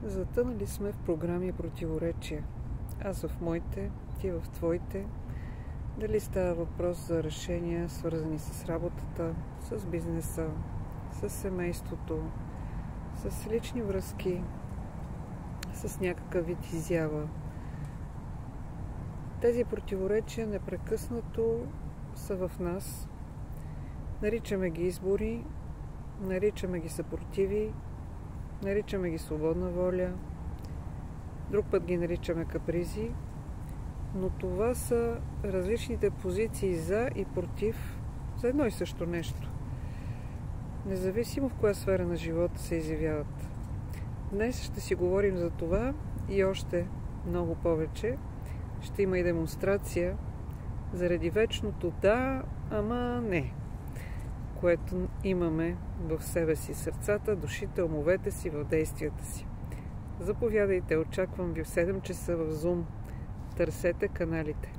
Затънали сме в програми и противоречия. Аз в моите, ти в твоите. Дали става въпрос за решения, свързани с работата, с бизнеса, с семейството, с лични връзки, с някакъв вид изява. Тези противоречия непрекъснато са в нас. Наричаме ги избори, наричаме ги съпротиви, наричаме ги свободна воля, друг път ги наричаме капризи, но това са различните позиции за и против за едно и също нещо. Независимо в коя сфера на живота се изявяват. Днес ще си говорим за това и още много повече. Ще има и демонстрация заради вечното да, ама не, което имаме в себе си, сърцата, душите, умовете си, в действията си. Заповядайте, очаквам ви в 7 часа в Zoom. Търсете каналите.